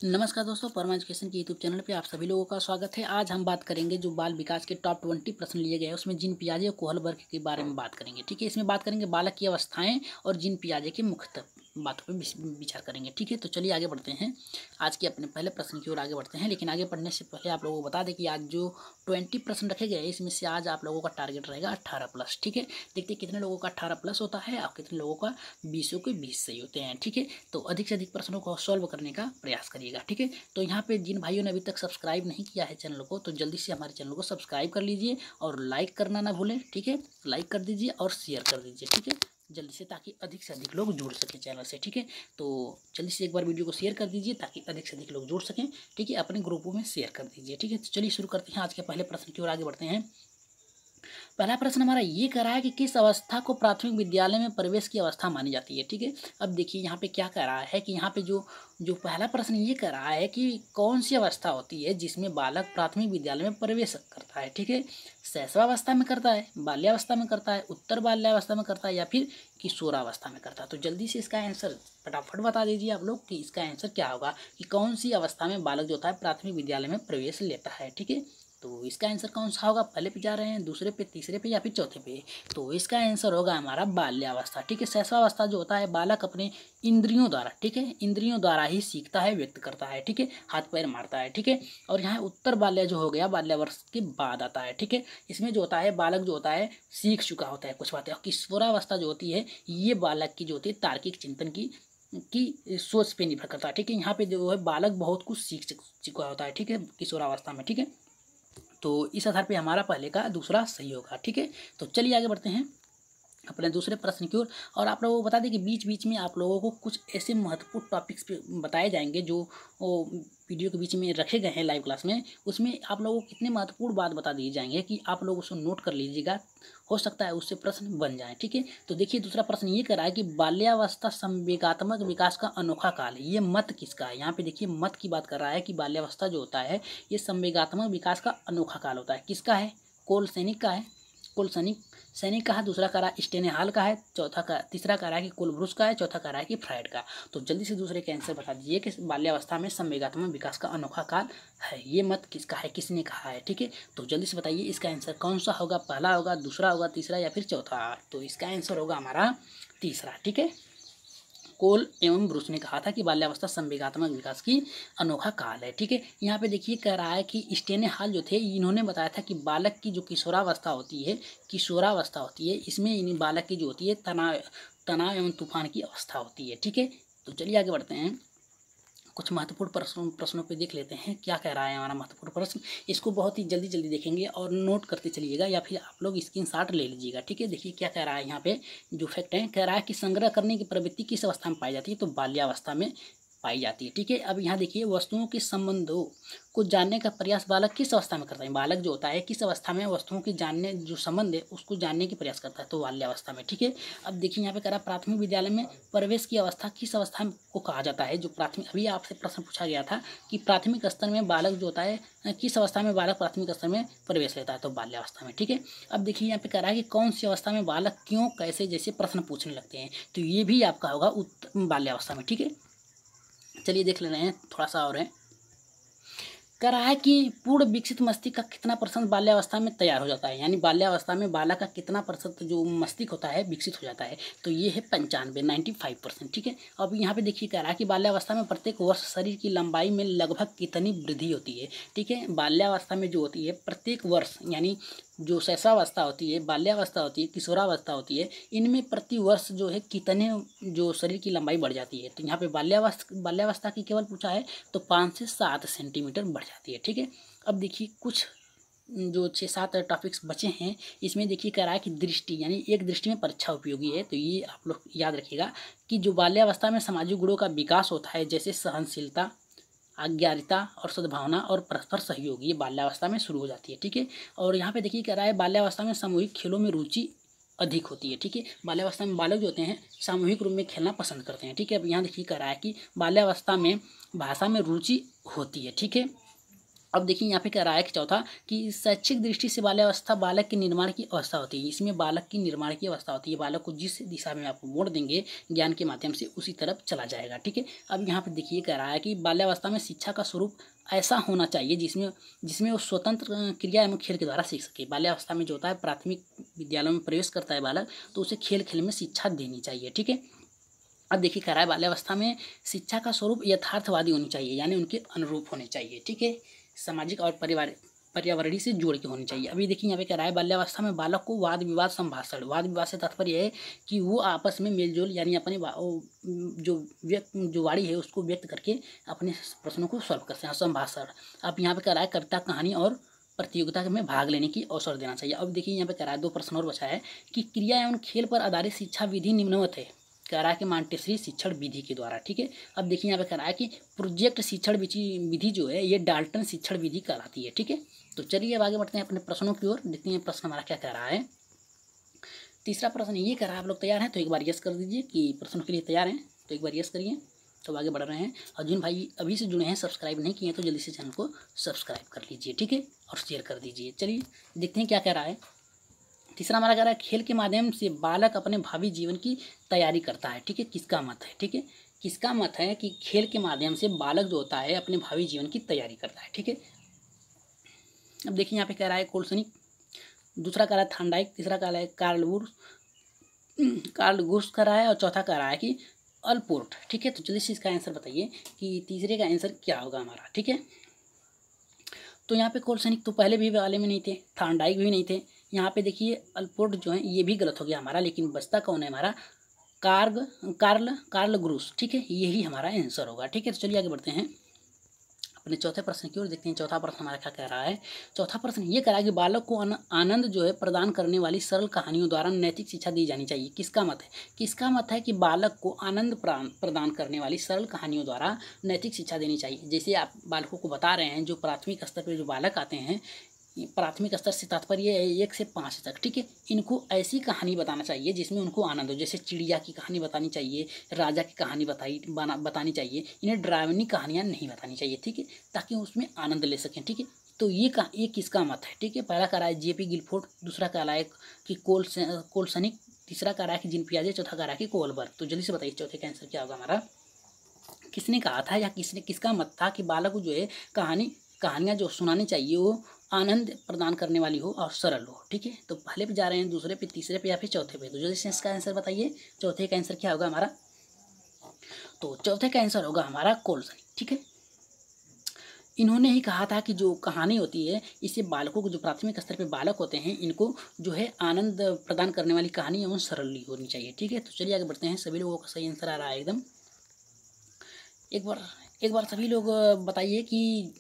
नमस्कार दोस्तों, परमा एजुकेशन के यूट्यूब चैनल पे आप सभी लोगों का स्वागत है। आज हम बात करेंगे जो बाल विकास के टॉप 20 प्रश्न लिए गए हैं उसमें जीन पियाजे और कोहलबर्ग के बारे में बात करेंगे। ठीक है, इसमें बात करेंगे बालक की अवस्थाएं और जीन पियाजे की मुख्य बातों पे विचार करेंगे। ठीक है, तो चलिए आगे बढ़ते हैं। आज के अपने पहले प्रश्न की ओर आगे बढ़ते हैं, लेकिन आगे बढ़ने से पहले आप लोगों को बता दें कि आज जो 20 प्रश्न रखे गए हैं इसमें से आज आप लोगों का टारगेट रहेगा 18+। ठीक है, देखते हैं कितने लोगों का 18+ होता है और कितने लोगों का 20 के 20 सही होते हैं। ठीक है, तो अधिक से अधिक प्रश्नों को सॉल्व करने का प्रयास करिएगा। ठीक है, तो यहाँ पे जिन भाइयों ने अभी तक सब्सक्राइब नहीं किया है चैनल को, तो जल्दी से हमारे चैनल को सब्सक्राइब कर लीजिए और लाइक करना ना भूलें। ठीक है, लाइक कर दीजिए और शेयर कर दीजिए। ठीक है, जल्दी से, ताकि अधिक से अधिक लोग जुड़ सकें चैनल से। ठीक है, तो जल्दी से एक बार वीडियो को शेयर कर दीजिए ताकि अधिक से अधिक लोग जुड़ सकें। ठीक है, अपने ग्रुपों में शेयर कर दीजिए। ठीक है, तो चलिए शुरू करते हैं आज के पहले प्रश्न की ओर आगे बढ़ते हैं। पहला प्रश्न हमारा ये कह रहा है कि किस अवस्था को प्राथमिक विद्यालय में प्रवेश की अवस्था मानी जाती है। ठीक है, अब देखिए यहाँ पे क्या कह रहा है कि यहाँ पे जो जो पहला प्रश्न ये कह रहा है कि कौन सी अवस्था होती है जिसमें बालक प्राथमिक विद्यालय में प्रवेश करता है। ठीक है, शैशवावस्था में करता है, बाल्यावस्था में करता है, उत्तर बाल्यावस्था में करता है या फिर किशोरावस्था में करता है। तो जल्दी से इसका आंसर फटाफट बता दीजिए आप लोग कि इसका आंसर क्या होगा, कि कौन सी अवस्था में बालक जो होता है प्राथमिक विद्यालय में प्रवेश लेता है। ठीक है, तो इसका आंसर कौन सा होगा, पहले पे जा रहे हैं, दूसरे पे, तीसरे पे या फिर चौथे पे। तो इसका आंसर होगा हमारा बाल्यावस्था। ठीक है, शैशवावस्था जो होता है बालक अपने इंद्रियों द्वारा, ठीक है, इंद्रियों द्वारा ही सीखता है, व्यक्त करता है। ठीक है, हाथ पैर मारता है। ठीक है, और यहाँ उत्तर बाल्य जो हो गया बाल्यावर्ष के बाद आता है। ठीक है, इसमें जो होता है बालक जो होता है सीख चुका होता है कुछ बातें। और किशोरावस्था जो होती है ये बालक की जो होती है तार्किक चिंतन की सोच पे निर्भर करता है। ठीक है, यहाँ पे जो है बालक बहुत कुछ सीख चुका होता है। ठीक है, किशोरावस्था में। ठीक है, तो इस आधार पे हमारा पहले का दूसरा सही होगा। ठीक है, तो चलिए आगे बढ़ते हैं अपने दूसरे प्रश्न की ओर। और आप लोगों को बता दें कि बीच बीच में आप लोगों को कुछ ऐसे महत्वपूर्ण टॉपिक्स पे बताए जाएंगे जो वीडियो के बीच में रखे गए हैं लाइव क्लास में। उसमें आप लोगों को कितने महत्वपूर्ण बात बता दिए जाएंगे कि आप लोग उसको नोट कर लीजिएगा, हो सकता है उससे प्रश्न बन जाए। ठीक है, तो देखिए दूसरा प्रश्न ये कर रहा है कि बाल्यावस्था संवेगात्मक विकास का अनोखा काल है। ये मत किसका है, यहाँ पे देखिए मत की बात कर रहा है कि बाल्यावस्था जो होता है ये संवेगात्मक विकास का अनोखा काल होता है। किसका है, कोल सैनिक का है, कोल सैनिक का है, दूसरा कह रहा है स्टेनेहाल का है, तीसरा कह रहा है कि कोलब्रुस का है, चौथा कह रहा है कि फ्राइड का। तो जल्दी से दूसरे के आंसर बता दीजिए कि बाल्यावस्था में संवेगात्मक विकास का अनोखा काल है, ये मत किसका है, किसने कहा है। ठीक है, तो जल्दी से बताइए इसका आंसर कौन सा होगा, पहला होगा, दूसरा होगा, तीसरा या फिर चौथा। तो इसका आंसर होगा हमारा तीसरा। ठीक है, कोल एवं ब्रूस ने कहा था कि बाल्यावस्था संवेगात्मक विकास की अनोखा काल है। ठीक है, यहाँ पे देखिए कह रहा है कि स्टेनेहाल जो थे इन्होंने बताया था कि बालक की जो किशोरावस्था होती है इसमें इन बालक की जो होती है तनाव एवं तूफान की अवस्था होती है। ठीक है, तो चलिए आगे बढ़ते हैं, कुछ महत्वपूर्ण प्रश्नों पे देख लेते हैं क्या कह रहा है हमारा महत्वपूर्ण प्रश्न। इसको बहुत ही जल्दी जल्दी देखेंगे और नोट करते चलिएगा या फिर आप लोग स्क्रीनशॉट ले लीजिएगा। ठीक है, देखिए क्या कह रहा है यहाँ पे जो फैक्ट है, कह रहा है कि संग्रह करने की प्रवृत्ति किस अवस्था में पाई जाती है, तो बाल्यावस्था में पाई जाती है। ठीक है, अब यहाँ देखिए वस्तुओं के संबंधों को जानने का प्रयास बालक किस अवस्था में करता है, बालक जो होता है किस अवस्था में वस्तुओं की जानने जो संबंध है उसको जानने की प्रयास करता है, तो बाल्यावस्था में। ठीक है, अब देखिए यहाँ पे कह रहा है प्राथमिक विद्यालय में प्रवेश की अवस्था किस अवस्था को कहा जाता है, जो प्राथमिक, अभी आपसे प्रश्न पूछा गया था कि प्राथमिक स्तर में बालक जो होता है किस अवस्था में बालक प्राथमिक स्तर में प्रवेश लेता है, तो बाल्यावस्था में। ठीक है, अब देखिए यहाँ पे कह रहा है कि कौन सी अवस्था में बालक क्यों कैसे जैसे प्रश्न पूछने लगते हैं, तो ये भी आपका होगा बाल्यावस्था में। ठीक है, चलिए देख ले रहे हैं थोड़ा सा और है, कह रहा है कि पूर्ण विकसित मस्तिष्क का कितना % बाल्यावस्था में तैयार हो जाता है, यानी बाल्यावस्था में बालक का कितना % जो मस्तिष्क होता है विकसित हो जाता है, तो ये है 95 ठीक है, अब यहाँ पे देखिए कह रहा है कि बाल्यावस्था में प्रत्येक वर्ष शरीर की लंबाई में लगभग कितनी वृद्धि होती है। ठीक है, बाल्यावस्था में जो होती है प्रत्येक वर्ष, यानी जो शैशवावस्था होती है, बाल्यावस्था होती है, किशोरावस्था होती है, इनमें प्रति वर्ष जो है कितने जो शरीर की लंबाई बढ़ जाती है। तो यहाँ पे बाल्यावस्था की केवल पूछा है तो 5 से 7 सेंटीमीटर बढ़ जाती है। ठीक है, अब देखिए कुछ जो 6-7 टॉपिक्स बचे हैं इसमें देखिए कह रहा है कि दृष्टि, यानी एक दृष्टि में परीक्षा उपयोगी है, तो ये आप लोग याद रखिएगा कि जो बाल्यावस्था में सामाजिक गुणों का विकास होता है जैसे सहनशीलता, आज्ञारिता और सद्भावना और परस्पर सहयोग, ये बाल्यावस्था में शुरू हो जाती है। ठीक है, और यहाँ पे देखिए कह रहा है बाल्यावस्था में सामूहिक खेलों में रुचि अधिक होती है। ठीक है, बाल्यावस्था में बालक जो होते हैं सामूहिक रूप में खेलना पसंद करते हैं। ठीक है, अब यहाँ देखिए कह रहा है कि बाल्यावस्था में भाषा में रुचि होती है। ठीक है, अब देखिए यहाँ पे कह रहा है कि चौथा कि शैक्षिक दृष्टि से बाल्यावस्था बालक के निर्माण की अवस्था होती है। इसमें बालक की निर्माण की अवस्था होती है, बालक को जिस दिशा में आप मोड़ देंगे ज्ञान के माध्यम से उसी तरफ चला जाएगा। ठीक है, अब यहाँ पे देखिए कह रहा है कि बाल्यावस्था में शिक्षा का स्वरूप ऐसा होना चाहिए जिसमें जिसमें वो स्वतंत्र क्रिया एवं खेल के द्वारा सीख सके। बाल्यावस्था में जो होता है, प्राथमिक विद्यालयों में प्रवेश करता है बालक, तो उसे खेल खेल में शिक्षा देनी चाहिए। ठीक है, अब देखिए कह रहा है बाल्यावस्था में शिक्षा का स्वरूप यथार्थवादी होनी चाहिए, यानी उनके अनुरूप होने चाहिए। ठीक है, सामाजिक और पर्यावरणीय से जोड़ के होनी चाहिए। अभी देखिए यहाँ पे कह रहा है बाल्यावस्था में बालक को वाद विवाद संभाषण, वाद विवाद से तात्पर्य है कि वो आपस में मेलजोल यानी अपने जो वाणी है उसको व्यक्त करके अपने प्रश्नों को सॉल्व करते हैं, संभाषण। अब यहाँ पे कह रहा है कविता, कहानी और प्रतियोगिता में भाग लेने की अवसर देना चाहिए। अब देखिए यहाँ पे कह रहा है 2 प्रश्न और बचा है कि क्रिया एवं खेल पर आधारित शिक्षा विधि निम्नवत है। कह रहा है कि मांटेसरी शिक्षण विधि के द्वारा। ठीक है, अब देखिए यहाँ पे कह रहा है कि प्रोजेक्ट शिक्षण विधि जो है ये डाल्टन शिक्षण विधि कहलाती है। ठीक है, तो चलिए अब आगे बढ़ते हैं अपने प्रश्नों की ओर, देखते हैं प्रश्न हमारा क्या कह रहा है। तीसरा प्रश्न ये कह रहा है, आप लोग तैयार हैं तो एक बार यस कर दीजिए कि प्रश्नों के लिए तैयार हैं, तो एक बार यस करिए। तो आगे बढ़ रहे हैं, और जिन भाई अभी से जुड़े हैं सब्सक्राइब नहीं किए हैं तो जल्दी से चैनल को सब्सक्राइब कर लीजिए। ठीक है, और शेयर कर दीजिए। चलिए देखते हैं क्या कह रहा है। तीसरा हमारा कह रहा है खेल के माध्यम से बालक अपने भावी जीवन की तैयारी करता है। ठीक है, किसका मत है? ठीक है, किसका मत है कि खेल के माध्यम से बालक जो होता है अपने भावी जीवन की तैयारी करता है। ठीक है, अब देखिए यहाँ पे कह रहा है कोल्सनिक, दूसरा कह रहा है थांडाइक, तीसरा कह रहा है कार्ल गुर्स कह रहा है, और चौथा कह रहा है कि अल्पोर्ट। ठीक है, तो जल्दी से इसका आंसर बताइए कि तीसरे का आंसर क्या होगा हमारा। ठीक है, तो यहाँ पे कोल्सनिक तो पहले भी वाले में नहीं थे, थांडाइक भी नहीं थे। यहाँ पे देखिए अल्पोर्ट जो है ये भी गलत हो गया हमारा, लेकिन बचता कौन है हमारा? Karl Groos. ठीक है, यही हमारा आंसर होगा। ठीक है, तो चलिए आगे बढ़ते हैं अपने चौथे प्रश्न की ओर, देखते हैं चौथा प्रश्न हमारा क्या कह रहा है। चौथा प्रश्न ये कह रहा है कि बालक को आनंद जो है प्रदान करने वाली सरल कहानियों द्वारा नैतिक शिक्षा दी जानी चाहिए। किसका मत है? किसका मत है कि बालक को आनंद प्रदान करने वाली सरल कहानियों द्वारा नैतिक शिक्षा देनी चाहिए। जैसे आप बालकों को बता रहे हैं, जो प्राथमिक स्तर पर जो बालक आते हैं, प्राथमिक स्तर से तात्पर्य है 1 से 5 तक। ठीक है, इनको ऐसी कहानी बताना चाहिए जिसमें उनको आनंद हो। जैसे चिड़िया की कहानी बतानी चाहिए, राजा की कहानी बतानी चाहिए। इन्हें डरावनी कहानियाँ नहीं बतानी चाहिए। ठीक है, ताकि उसमें आनंद ले सकें। ठीक है, तो ये किसका मत है? ठीक है, पहला कह रहा है जेपी गिलफोर्ड, दूसरा कह रहा है कि कोल्सनिक, तीसरा कह रहा है कि जीन पियाजे, चौथा कह रहा है कि कोहलबर्ग। तो जल्दी से बताइए चौथे का आंसर क्या होगा हमारा। किसने कहा था या किसका मत था कि बालक को जो है कहानियाँ जो सुनानी चाहिए वो आनंद प्रदान करने वाली हो और सरल हो। ठीक है, तो पहले पे जा रहे हैं, दूसरे पे, तीसरे पे या फिर चौथे पे। तो जल्दी से इसका आंसर बताइए, चौथे का आंसर क्या होगा हमारा। तो चौथे का आंसर होगा हमारा कोल्सनिक। ठीक है, इन्होंने ही कहा था कि जो कहानी होती है इससे बालकों को, जो प्राथमिक स्तर पे बालक होते हैं, इनको जो है आनंद प्रदान करने वाली कहानी एवं सरल होनी चाहिए। ठीक है, तो चलिए आगे बढ़ते हैं। सभी लोगों का सही आंसर आ रहा है एकदम। एक बार सभी लोग बताइए कि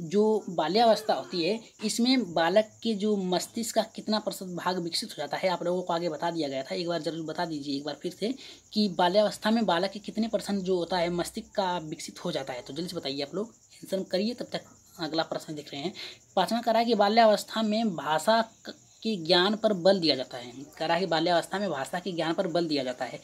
जो बाल्यावस्था होती है इसमें बालक के जो मस्तिष्क का कितना प्रतिशत भाग विकसित हो जाता है। आप लोगों को आगे बता दिया गया था, एक बार जरूर बता दीजिए एक बार फिर से कि बाल्यावस्था में बालक के कितने % जो होता है मस्तिष्क का विकसित हो जाता है। तो जल्दी से बताइए आप लोग, आंसर करिए, तब तक अगला प्रश्न देख रहे हैं। 5वां कह रहा है कि बाल्यावस्था में भाषा के ज्ञान पर बल दिया जाता है। कह रहा है कि बाल्यावस्था में भाषा के ज्ञान पर बल दिया जाता है।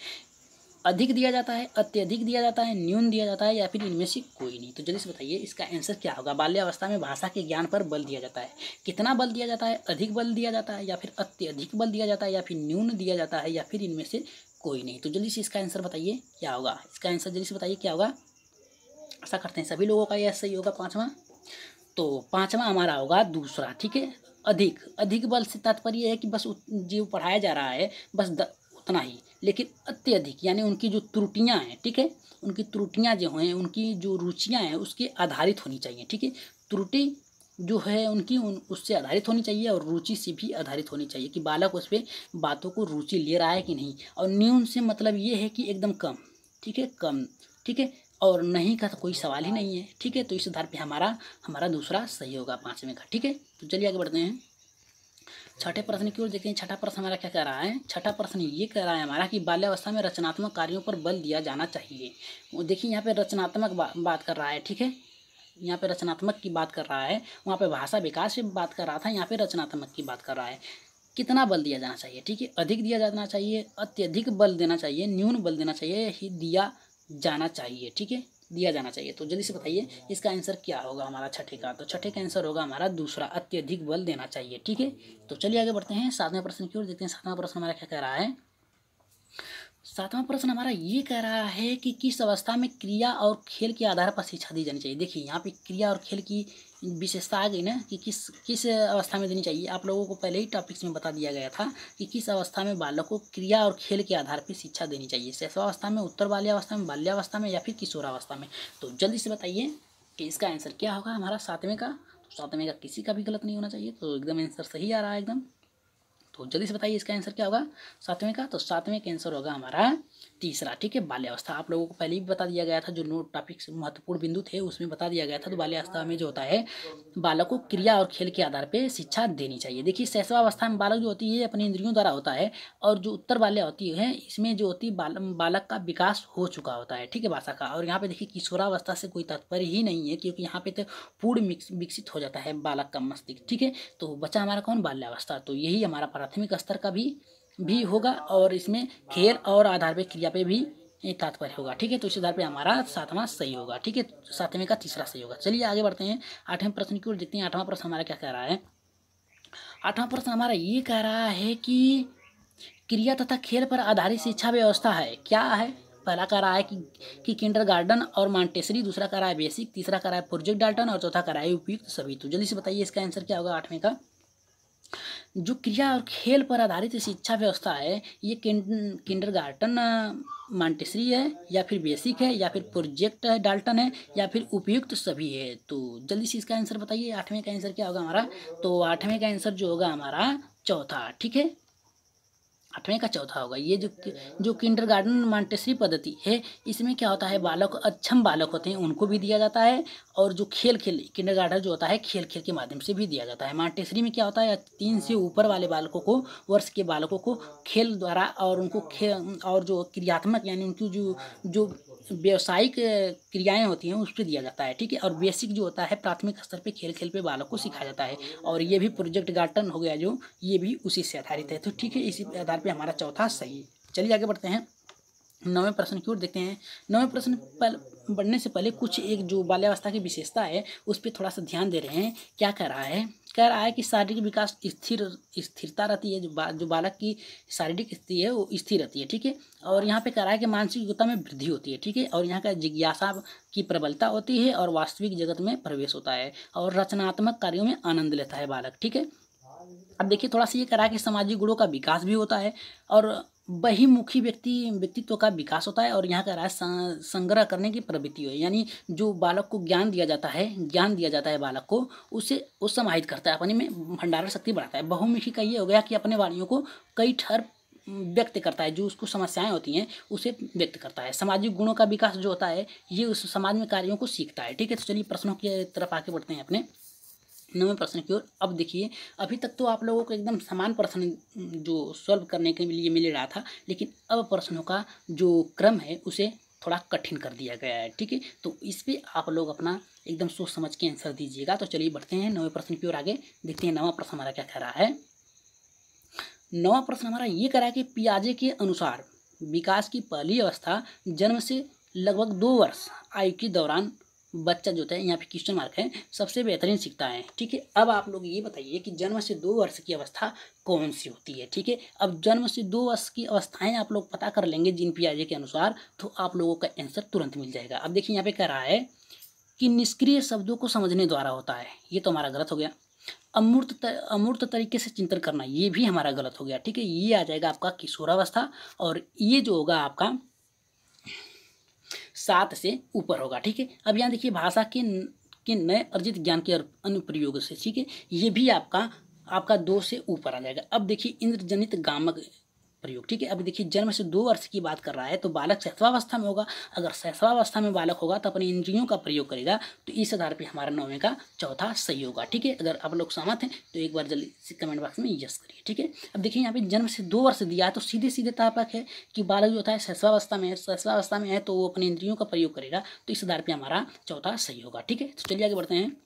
अधिक दिया जाता है, अत्यधिक दिया जाता है, न्यून दिया जाता है, या फिर इनमें से कोई नहीं। तो जल्दी से बताइए इसका आंसर क्या होगा। बाल्यावस्था में भाषा के ज्ञान पर बल दिया जाता है। कितना बल दिया जाता है? अधिक बल दिया जाता है, या फिर अत्यधिक बल दिया जाता है, या फिर न्यून दिया जाता है, या फिर इनमें से कोई नहीं। तो जल्दी से इसका आंसर बताइए क्या होगा। इसका आंसर जल्दी से बताइए क्या होगा। ऐसा करते हैं सभी लोगों का यह सही होगा 5वां। तो 5वां हमारा होगा दूसरा। ठीक है, अधिक बल से तात्पर्य है कि बस जो पढ़ाया जा रहा है बस उतना ही, लेकिन अत्यधिक यानी उनकी जो त्रुटियां हैं, ठीक है, उनकी त्रुटियां जो हैं, उनकी जो रुचियां हैं उसके आधारित होनी चाहिए। ठीक है, त्रुटि जो है उनकी उससे आधारित होनी चाहिए और रुचि से भी आधारित होनी चाहिए कि बालक उस पर बातों को रुचि ले रहा है कि नहीं। और न्यून से मतलब ये है कि एकदम कम। ठीक है, कम। ठीक है, और नहीं का तो कोई सवाल ही नहीं है। ठीक है, तो इस आधार पे हमारा दूसरा सही होगा 5वें का। ठीक है, तो चलिए आगे बढ़ते हैं छठे प्रश्न की ओर। देखते हैं छठा प्रश्न हमारा क्या कह रहा है। छठा प्रश्न ये कह रहा है हमारा कि बाल्यावस्था में रचनात्मक कार्यों पर बल दिया जाना चाहिए। वो देखिए यहाँ पे रचनात्मक बात कर रहा है। ठीक है, यहाँ पे रचनात्मक की बात कर रहा है, वहाँ पे भाषा विकास की बात कर रहा था, यहाँ पे रचनात्मक की बात कर रहा है। कितना बल दिया जाना चाहिए? ठीक है, अधिक दिया जाना चाहिए, अत्यधिक बल देना चाहिए, न्यून बल देना चाहिए, ही दिया जाना चाहिए। ठीक है, दिया जाना चाहिए। तो जल्दी से बताइए इसका आंसर क्या होगा हमारा छठे का। तो छठे का आंसर होगा हमारा दूसरा, अत्यधिक बल देना चाहिए। ठीक है, तो चलिए आगे बढ़ते हैं सातवें प्रश्न की ओर। देखते हैं सातवां प्रश्न हमारा क्या कह रहा है। सातवां प्रश्न हमारा ये कह रहा है कि किस अवस्था में क्रिया और खेल के आधार पर शिक्षा दी जानी चाहिए। देखिए यहाँ पे क्रिया और खेल की विशेषता आ गई ना कि किस किस अवस्था में देनी चाहिए। आप लोगों को पहले ही टॉपिक्स में बता दिया गया था कि किस अवस्था में बालक को क्रिया और खेल के आधार पर शिक्षा देनी चाहिए। शैशवावस्था में, उत्तर बाल्यावस्था में, बाल्यावस्था में या फिर किशोरावस्था में। तो जल्दी से बताइए कि इसका आंसर क्या होगा हमारा सातवें का। तो सातवें का किसी का भी गलत नहीं होना चाहिए, तो एकदम आंसर सही आ रहा है एकदम। तो जल्दी से बताइए इसका आंसर क्या होगा सातवें का। तो सातवें का आंसर होगा हमारा तीसरा। ठीक है, बाल्यावस्था। आप लोगों को पहले ही बता दिया गया था, जो नोट टॉपिक्स महत्वपूर्ण बिंदु थे उसमें बता दिया गया था। तो बाल्यावस्था में जो होता है बालक को क्रिया और खेल के आधार पर शिक्षा देनी चाहिए। देखिए शैशवावस्था में बालक जो होती है अपनी इंद्रियों द्वारा होता है, और जो उत्तर बाल्या होती है इसमें जो होती है बालक का विकास हो चुका होता है। ठीक है, भाषा का। और यहाँ पे देखिए किशोरावस्था से कोई तात्पर्य ही नहीं है, क्योंकि यहाँ पे तो पूर्ण विकसित हो जाता है बालक का मस्तिष्क। ठीक है, तो बच्चा हमारा कौन, बाल्यावस्था। तो यही हमारा प्राथमिक स्तर का भी होगा, और इसमें खेल और आधार पे क्रिया पे भी तात्पर्य होगा। ठीक है, तो इस आधार पे हमारा सातवां सही होगा। ठीक है, सातवें का तीसरा सही होगा। चलिए आगे बढ़ते हैं आठवें प्रश्न की ओर। देखते हैं आठवां प्रश्न हमारा क्या कह रहा है। आठवां प्रश्न हमारा ये कह रहा है कि क्रिया तथा खेल पर आधारित शिक्षा व्यवस्था है, क्या है। पहला कह रहा है कि किंडरगार्टन और मॉन्टेसरी, दूसरा कह रहा है बेसिक, तीसरा कह रहा है प्रोजेक्ट डाल्टन और चौथा कह रहा है उपयुक्त सभी। तो जल्दी से बताइए इसका आंसर क्या होगा आठवें का। जो क्रिया और खेल पर आधारित शिक्षा व्यवस्था है ये किंडरगार्टन मॉन्टेसरी है, या फिर बेसिक है, या फिर प्रोजेक्ट डाल्टन है, या फिर उपयुक्त सभी है। तो जल्दी से इसका आंसर बताइए आठवें का आंसर क्या होगा हमारा। तो आठवें का आंसर जो होगा हमारा चौथा। ठीक है, आठवें का चौथा होगा। ये जो किंडरगार्टन मॉन्टेसरी पद्धति है इसमें क्या होता है, बालक अक्षम बालक होते हैं उनको भी दिया जाता है, और जो खेल किंडरगार्टन जो होता है खेल के माध्यम से भी दिया जाता है। मॉन्टेसरी में क्या होता है 3 से ऊपर वाले बालकों को, वर्ष के बालकों को खेल द्वारा और उनको खेल और जो क्रियात्मक यानी उनकी जो व्यावसायिक क्रियाएं होती हैं उस पर दिया जाता है। ठीक है, और बेसिक जो होता है प्राथमिक स्तर पे खेल पे बालक को सिखाया जाता है। और ये भी प्रोजेक्ट गार्टन हो गया जो, ये भी उसी से आधारित है। तो ठीक है, इसी आधार पे हमारा चौथा सही है। चलिए आगे बढ़ते हैं नौवें प्रश्न की ओर। देखते हैं नौवें प्रश्न बढ़ने से पहले कुछ एक जो बाल्यावस्था की विशेषता है उस पर थोड़ा सा ध्यान दे रहे हैं। क्या कह रहा है, कह रहा है कि शारीरिक विकास स्थिरता रहती है। जो बालक की शारीरिक स्थिति है वो स्थिर रहती है। ठीक है, और यहाँ पे कह रहा है कि मानसिक योग्यता में वृद्धि होती है। ठीक है, और यहाँ का जिज्ञासा की प्रबलता होती है, और वास्तविक जगत में प्रवेश होता है, और रचनात्मक कार्यों में आनंद लेता है बालक। ठीक है, अब देखिए थोड़ा सा ये कह रहा है कि सामाजिक गुणों का विकास भी होता है, और बहिमुखी व्यक्तित्व का विकास होता है, और यहाँ कह रहा है संग्रह करने की प्रवृत्ति है। यानी जो बालक को ज्ञान दिया जाता है बालक को, उसे वो समाहित करता है, अपने में भंडारण शक्ति बढ़ाता है। बहुमुखी का ये हो गया कि अपने वाणियों को कई ठर व्यक्त करता है, जो उसको समस्याएं होती हैं उसे व्यक्त करता है। सामाजिक गुणों का विकास जो होता है ये उस समाज में कार्यों को सीखता है। ठीक है, तो चलिए प्रश्नों की तरफ आगे बढ़ते हैं अपने नौवें प्रश्न की ओर। अब देखिए अभी तक तो आप लोगों को एकदम समान प्रश्न जो सॉल्व करने के लिए मिल रहा था, लेकिन अब प्रश्नों का जो क्रम है उसे थोड़ा कठिन कर दिया गया है। ठीक है, तो इस पे आप लोग अपना एकदम सोच समझ के आंसर दीजिएगा। तो चलिए बढ़ते हैं नौवें प्रश्न की ओर आगे। देखते हैं नौवां प्रश्न हमारा क्या कह रहा है। नौवां प्रश्न हमारा ये कह रहा है कि पियाजे के अनुसार विकास की पहली अवस्था जन्म से लगभग 2 वर्ष आयु के दौरान बच्चा जो होता है, यहाँ पे क्वेश्चन मार्क है, सबसे बेहतरीन सीखता है। ठीक है, अब आप लोग ये बताइए कि जन्म से 2 वर्ष की अवस्था कौन सी होती है। ठीक है, अब जन्म से 2 वर्ष की अवस्थाएं आप लोग पता कर लेंगे जीन पियाजे के अनुसार, तो आप लोगों का आंसर तुरंत मिल जाएगा। अब देखिए यहाँ पे कह रहा है कि निष्क्रिय शब्दों को समझने द्वारा होता है, ये तो हमारा गलत हो गया। अमूर्त तरीके से चिंतन करना, ये भी हमारा गलत हो गया। ठीक है, ये आ जाएगा आपका किशोरावस्था, और ये जो होगा आपका 7 से ऊपर होगा। ठीक है, अब यहाँ देखिए भाषा के नए अर्जित ज्ञान के अनुप्रयोग से, ठीक है, ये भी आपका 2 से ऊपर आ जाएगा। अब देखिए इंद्रजनित गामक प्रयोग। ठीक है, अब देखिए जन्म से 2 वर्ष की बात कर रहा है, तो बालक शैशवावस्था में होगा। अगर शैशवावस्था में बालक होगा तो अपनी इंद्रियों का प्रयोग करेगा। तो इस आधार पे हमारा नौवें का चौथा सही होगा। ठीक है, अगर आप लोग सहमत हैं तो एक बार जल्दी से कमेंट बॉक्स में यस करिए। ठीक है, अब देखिए यहाँ पे जन्म से 2 वर्ष दिया है, तो सीधे सीधे तापक है कि बालक जो होता है शैशवावस्था में है तो वो अपनी इंद्रियों का प्रयोग करेगा। तो इस आधार पर हमारा चौथा सही होगा। ठीक है, तो चलिए आगे बढ़ते हैं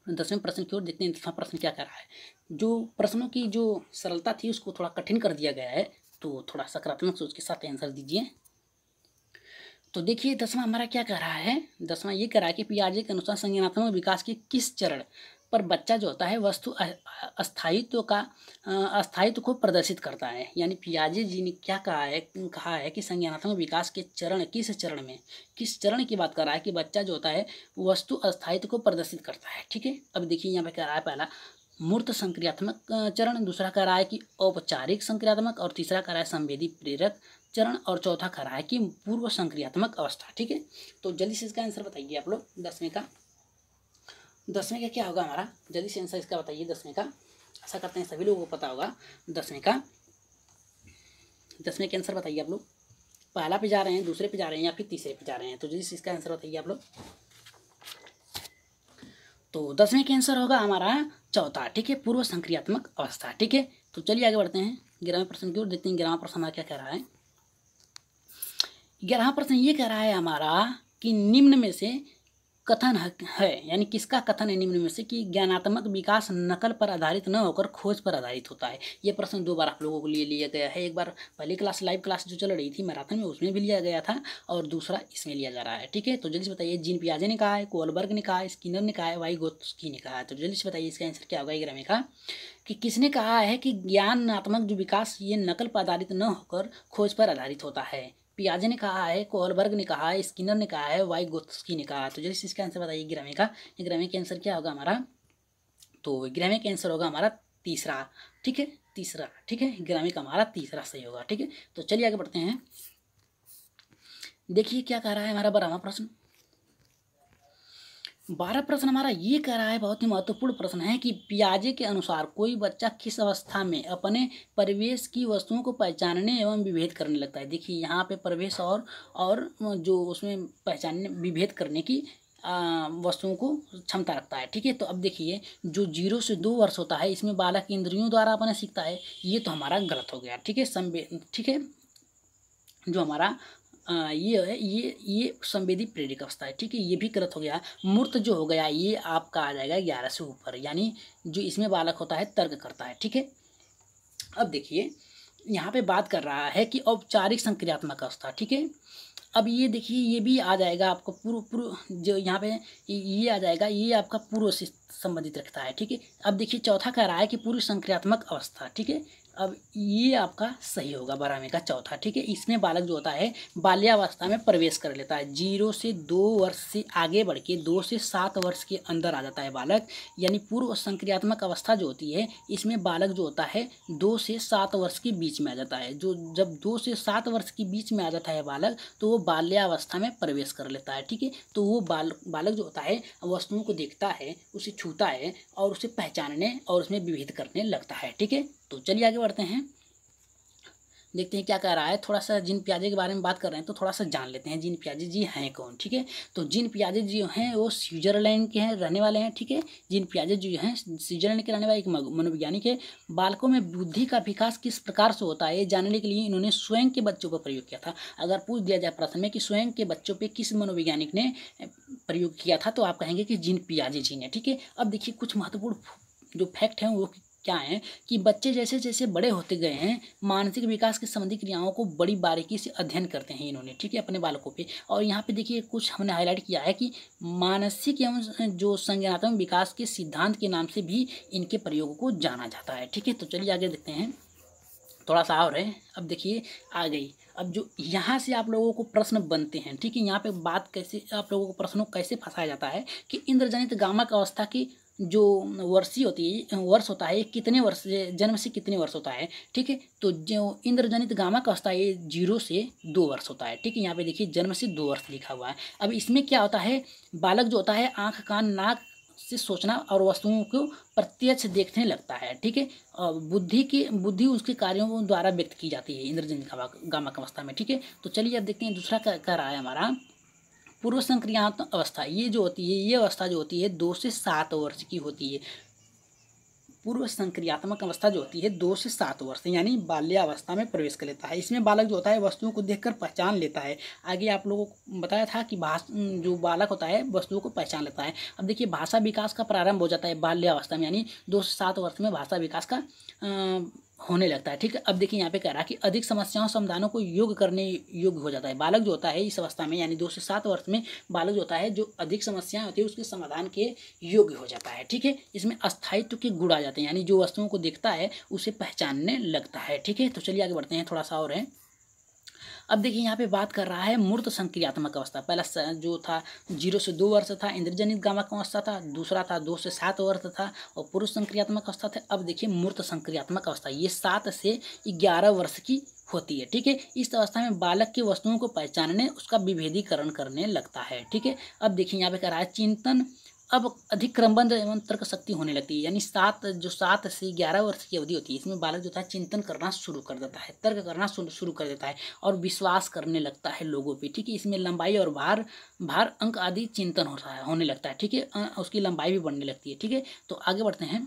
10वें प्रश्न की ओर। देखते हैं 10वां प्रश्न क्या कर रहा है। जो प्रश्नों की जो सरलता थी उसको थोड़ा कठिन कर दिया गया है, तो थोड़ा सकारात्मक सोच के साथ आंसर दीजिए। तो देखिए 10वां हमारा क्या कह रहा है, 10वां ये कह रहा है कि पियाजे के अनुसार संज्ञानात्मक विकास के किस चरण पर बच्चा जो होता है वस्तु अस्थायित्व को प्रदर्शित करता है। यानी पियाजे जी ने क्या कहा है कि संज्ञानात्मक विकास के चरण किस चरण की बात कर रहा है कि बच्चा जो होता है वस्तु अस्थायित्व को प्रदर्शित करता है। ठीक है, अब देखिए यहाँ पे कह रहा है पहला मूर्त संक्रियात्मक चरण, दूसरा कह रहा है कि औपचारिक संक्रियात्मक, और तीसरा कह रहा है संवेदी प्रेरक चरण, और चौथा कह रहा है कि पूर्व संक्रियात्मक अवस्था। ठीक है, तो जल्दी से इसका आंसर बताइए आप लोग। 10वें का क्या होगा हमारा, जल्दी से आंसर इसका बताइए 10वें का। आशा करते हैं सभी लोगों को पता होगा 10वें के आंसर बताइए आप लोग। पहला पे जा रहे हैं, दूसरे पे जा रहे हैं, या फिर तीसरे पे जा रहे हैं, तो जल्दी से इसका आंसर बताइए आप लोग। तो 10वें का आंसर होगा हमारा चौथा। ठीक है, पूर्व संक्रियात्मक अवस्था। ठीक है, तो चलिए आगे बढ़ते हैं 11वें प्रश्न की ओर। देखते हैं 11वां प्रश्न हमारा क्या कह रहा है। 11वां प्रश्न ये कह रहा है हमारा कि निम्न में से कथन है, यानी किसका कथन है निम्न में से कि ज्ञानात्मक विकास नकल पर आधारित न होकर खोज पर आधारित होता है। ये प्रश्न 2 बार आप लोगों को लिए लिया गया है। एक बार पहली क्लास लाइव क्लास जो चल रही थी मैराथन में, उसमें भी लिया गया था, और दूसरा इसमें लिया जा रहा है। ठीक है, तो जल्दी से बताइए। जीन पियाजे ने कहा है, कोहलबर्ग ने कहा है, स्किनर ने कहा है, वाइगोत्स्की ने कहा है। तो जल्दी से बताइए इसका आंसर क्या होगा 11वें का, कि किसने कहा है कि ज्ञानात्मक जो विकास ये नकल पर आधारित न होकर खोज पर आधारित होता है। पियाजे ने कहा है, कोहलबर्ग ने कहा है, स्किनर ने कहा है, वाइगोत्स्की ने कहा है। तो जैसे इसका आंसर बताइए 11वें का। 11वें का आंसर क्या होगा हमारा, तो 11वें का आंसर होगा हमारा तीसरा। ठीक है, तीसरा। ठीक है, 11वें का हमारा तीसरा सही होगा। ठीक है, तो चलिए आगे बढ़ते हैं। देखिए क्या कह रहा है हमारा 12वां प्रश्न। 12 प्रश्न हमारा ये कह रहा है, बहुत ही महत्वपूर्ण प्रश्न है, कि पियाजे के अनुसार कोई बच्चा किस अवस्था में अपने परिवेश की वस्तुओं को पहचानने एवं विभेद करने लगता है। देखिए यहाँ पे परिवेश और जो उसमें पहचानने विभेद करने की वस्तुओं को क्षमता रखता है। ठीक है, तो अब देखिए जो 0 से 2 वर्ष होता है इसमें बालक इंद्रियों द्वारा अपने सीखता है, ये तो हमारा गलत हो गया। ठीक है, ठीक है, जो हमारा ये है, ये संवेदी प्रेरक अवस्था है। ठीक है, ये भी गलत हो गया। मूर्त जो हो गया ये आपका आ जाएगा 11 से ऊपर, यानी जो इसमें बालक होता है तर्क करता है। ठीक है, अब देखिए यहाँ पे बात कर रहा है कि औपचारिक संक्रियात्मक अवस्था। ठीक है, अब ये देखिए ये भी आ जाएगा आपको पूर्व जो यहाँ पे ये आ जाएगा, ये आपका पूर्व से संबंधित रखता है। ठीक है, अब देखिए चौथा कह रहा है कि पूर्व संक्रियात्मक अवस्था। ठीक है, अब ये आपका सही होगा 12वें का चौथा। ठीक है, इसमें बालक जो होता है बाल्यावस्था में प्रवेश कर लेता है। 0 से 2 वर्ष से आगे बढ़ के 2 से 7 वर्ष के अंदर आ जाता है बालक, यानी पूर्व संक्रियात्मक अवस्था जो होती है इसमें बालक जो होता है 2 से 7 वर्ष के बीच में आ जाता है। जो जब 2 से 7 वर्ष के बीच में आ जाता है बालक, तो वो बाल्यावस्था में प्रवेश कर लेता है। ठीक है, तो वो बालक जो होता है वस्तुओं को देखता है, उसे छूता है, और उसे पहचानने और उसमें विभेद करने लगता है। ठीक है, तो चलिए आगे बढ़ते हैं, देखते हैं क्या कह रहा है। थोड़ा सा जीन पियाजे के बारे में बात कर रहे हैं तो थोड़ा सा जान लेते हैं जीन पियाजे जी हैं कौन। ठीक है, तो जीन पियाजे जी हैं वो स्विट्जरलैंड के हैं रहने वाले हैं। ठीक है, जीन पियाजे जी हैं स्विट्जरलैंड के रहने वाले एक मनोवैज्ञानिक है। बालकों में बुद्धि का विकास किस प्रकार से होता है ये जानने के लिए इन्होंने स्वयं के बच्चों पर प्रयोग किया था। अगर पूछ दिया जाए प्रश्न में कि स्वयं के बच्चों पर किस मनोवैज्ञानिक ने प्रयोग किया था, तो आप कहेंगे कि जीन पियाजे जी ने। ठीक है, अब देखिए कुछ महत्वपूर्ण जो फैक्ट हैं वो क्या है कि बच्चे जैसे जैसे बड़े होते गए हैं मानसिक विकास के संबंधी क्रियाओं को बड़ी बारीकी से अध्ययन करते हैं इन्होंने। ठीक है, अपने बालकों पे। और यहाँ पे देखिए कुछ हमने हाईलाइट किया है कि मानसिक एवं जो संज्ञानात्मक विकास के सिद्धांत के नाम से भी इनके प्रयोगों को जाना जाता है। ठीक है, तो चलिए आगे देखते हैं, थोड़ा सा और है। अब देखिए आ गई, अब जो यहाँ से आप लोगों को प्रश्न बनते हैं। ठीक है, यहाँ पे बात कैसे आप लोगों को प्रश्नों कैसे फंसाया जाता है कि इंद्रजनित गामक अवस्था की जो वर्ष होता है कितने वर्ष से जन्म से कितने वर्ष होता है। ठीक है, तो जो इंद्रजनित गामक अवस्था ये 0 से 2 वर्ष होता है। ठीक है, यहाँ पे देखिए जन्म से 2 वर्ष लिखा हुआ है। अब इसमें क्या होता है, बालक जो होता है आँख कान नाक से सोचना और वस्तुओं को प्रत्यक्ष देखने लगता है। ठीक है, और बुद्धि उसके कार्यों द्वारा व्यक्त की जाती है इंद्रजनित गामक अवस्था में। ठीक है, तो चलिए अब देखते हैं दूसरा कह रहा है हमारा पूर्व संक्रियात्मक अवस्था। ये जो होती है ये अवस्था जो होती है 2 से 7 वर्ष की होती है। पूर्व संक्रियात्मक अवस्था जो होती है 2 से 7 वर्ष यानी बाल्यावस्था में प्रवेश कर लेता है। इसमें बालक जो होता है वस्तुओं को देखकर पहचान लेता है। आगे आप लोगों को बताया था कि जो बालक होता है वस्तुओं को पहचान लेता है। अब देखिए भाषा विकास का प्रारंभ हो जाता है बाल्यावस्था में, यानी 2 से 7 वर्ष में भाषा विकास का होने लगता है। ठीक है, अब देखिए यहाँ पे कह रहा है कि अधिक समस्याओं समाधानों को योग्य करने योग्य हो जाता है। बालक जो होता है इस अवस्था में यानी 2 से 7 वर्ष में बालक जो होता है जो अधिक समस्याएं होती है उसके समाधान के योग्य हो जाता है। ठीक है, इसमें अस्थायित्व के गुण आ जाते हैं यानी जो वस्तुओं को देखता है उसे पहचानने लगता है। ठीक है, तो चलिए आगे बढ़ते हैं, थोड़ा सा और है। अब देखिए यहाँ पे बात कर रहा है मूर्त संक्रियात्मक अवस्था। पहला जो था 0 से 2 वर्ष था इंद्रजनित गामक अवस्था था, दूसरा था 2 से 7 वर्ष था और पुरुष संक्रियात्मक अवस्था था। अब देखिए मूर्त संक्रियात्मक अवस्था, ये 7 से 11 वर्ष की होती है। ठीक है, इस अवस्था में बालक की वस्तुओं को पहचानने उसका विभेदीकरण करने लगता है। ठीक है, अब देखिए यहाँ पे कह रहा है चिंतन अब अधिक क्रमबद्ध एवं तर्क शक्ति होने लगती है यानी 7 से 11 वर्ष की अवधि होती है इसमें बालक जो था चिंतन करना शुरू कर देता है, तर्क करना शुरू कर देता है और विश्वास करने लगता है लोगों पे। ठीक है, इसमें लंबाई और भार अंक आदि चिंतन होने लगता है। ठीक है, उसकी लंबाई भी बढ़ने लगती है। ठीक है, तो आगे बढ़ते हैं।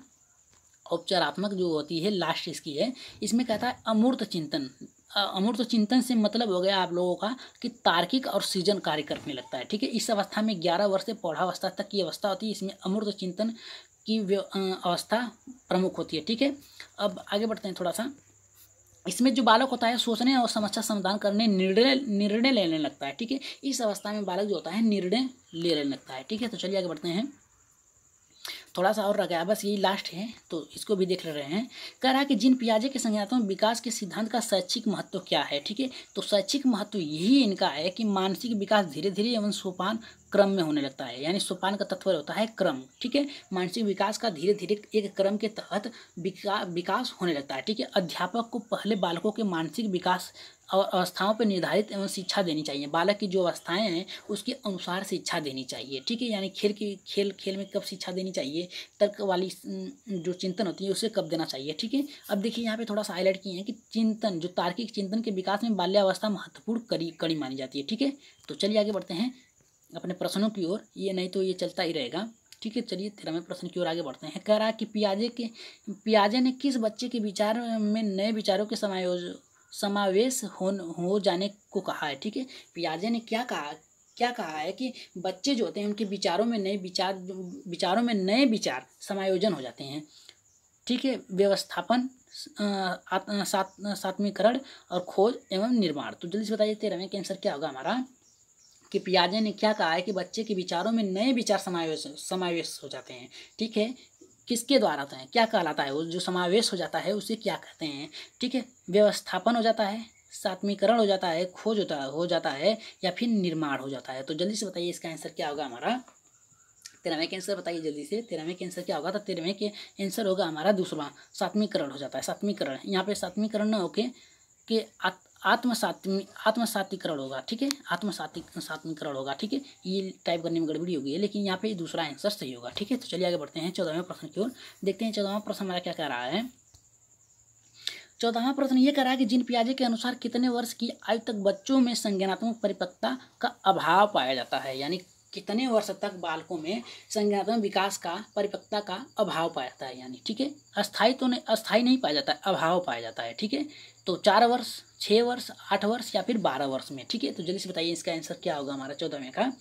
औपचारात्मक जो होती है लास्ट इसकी है, इसमें कहता है अमूर्त चिंतन। अमूर्त चिंतन से मतलब हो गया आप लोगों का कि तार्किक और सृजन कार्य करने लगता है। ठीक है, इस अवस्था में 11 वर्ष से प्रौढ़ावस्था तक की अवस्था होती है, इसमें अमूर्त चिंतन की अवस्था प्रमुख होती है। ठीक है, अब आगे बढ़ते हैं थोड़ा सा। इसमें जो बालक होता है सोचने और समस्या समाधान करने निर्णय लेने लगता है। ठीक है, इस अवस्था में बालक जो होता है निर्णय लेने लगता है। ठीक है, तो चलिए आगे बढ़ते हैं, थोड़ा सा और रह गया, बस यही लास्ट है तो इसको भी देख ले रहे हैं। कह रहा है कि जीन पियाजे के संज्ञानात्मक विकास के सिद्धांत का शैक्षिक महत्व क्या है। ठीक है, तो शैक्षिक महत्व यही इनका है कि मानसिक विकास धीरे धीरे एवं सोपान क्रम में होने लगता है यानी सोपान का तत्व होता है क्रम। ठीक है, मानसिक विकास का धीरे धीरे एक क्रम के तहत विकास होने लगता है। ठीक है, अध्यापक को पहले बालकों के मानसिक विकास और अवस्थाओं पर निर्धारित एवं शिक्षा देनी चाहिए। बालक की जो अवस्थाएं हैं उसके अनुसार शिक्षा देनी चाहिए। ठीक है, यानी खेल में कब शिक्षा देनी चाहिए, तर्क वाली जो चिंतन होती है उसे कब देना चाहिए। ठीक है, अब देखिए यहाँ पे थोड़ा सा हाईलाइट किए हैं कि चिंतन जो तार्किक चिंतन के विकास में बाल्यावस्था महत्वपूर्ण कड़ी मानी जाती है। ठीक है, तो चलिए आगे बढ़ते हैं अपने प्रश्नों की ओर, ये नहीं तो ये चलता ही रहेगा। ठीक है, चलिए 13वें प्रश्न की ओर आगे बढ़ते हैं। कह रहा है कि पियाजे ने किस बच्चे के विचार में नए विचारों के समावेश हो जाने को कहा है। ठीक है, पियाजे ने क्या कहा है कि बच्चे जो होते हैं उनके विचारों में नए विचार समायोजन हो जाते हैं। ठीक है, व्यवस्थापन, सात्मीकरण और खोज एवं निर्माण। तो जल्दी से बताइए 13वें के आंसर क्या होगा हमारा, कि पियाजे ने क्या कहा है कि बच्चे के विचारों में नए विचार समावेश हो जाते हैं। ठीक है, किसके द्वारा होता है, क्या कहलाता है वो जो समावेश हो जाता है उसे क्या कहते हैं। ठीक है, व्यवस्थापन हो जाता है, सात्मीकरण हो जाता है, खोज हो जाता है या फिर निर्माण हो जाता है। तो जल्दी से बताइए इसका आंसर क्या होगा हमारा, 13वें के आंसर बताइए जल्दी से, 13वें के आंसर क्या होगा। तो 13वें के आंसर होगा हमारा दूसरा, सात्मीकरण हो जाता है। सात्मीकरण, यहाँ पे सात्मीकरण न होके कि आत्मसातीकरण होगा। ठीक है, सात्मीकरण होगा। ठीक है, ये टाइप करने में गड़बड़ी हो गई है लेकिन यहाँ पे दूसरा आंसर सही होगा। ठीक है, तो चलिए आगे बढ़ते हैं 14वें प्रश्न की ओर, देखते हैं 14वां प्रश्न हमारा क्या कह रहा है। 14वां प्रश्न ये कह रहा है कि जीन पियाजे के अनुसार कितने वर्ष की आयु तक बच्चों में संज्ञानात्मक परिपक्वता का अभाव पाया जाता है, यानी कितने वर्ष तक बालकों में संज्ञानात्मक विकास का परिपक्वता का अभाव पाया जाता है। यानी ठीक है, अस्थायी नहीं पाया जाता है, अभाव पाया जाता है। ठीक है, तो 4 वर्ष, 6 वर्ष, 8 वर्ष या फिर 12 वर्ष में। ठीक है, तो जल्दी से बताइए इसका आंसर क्या होगा हमारा 14वें का,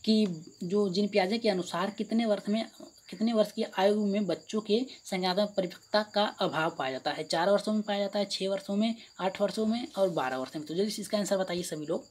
कि जो जीन पियाजे के अनुसार कितने वर्ष की आयु में बच्चों के संज्ञानात्मक परिपक्वता का अभाव पाया जाता है। 4 वर्षों में पाया जाता है, 6 वर्षों में, 8 वर्षों में और 12 वर्षों में। तो जल्दी से इसका आंसर बताइए सभी लोग।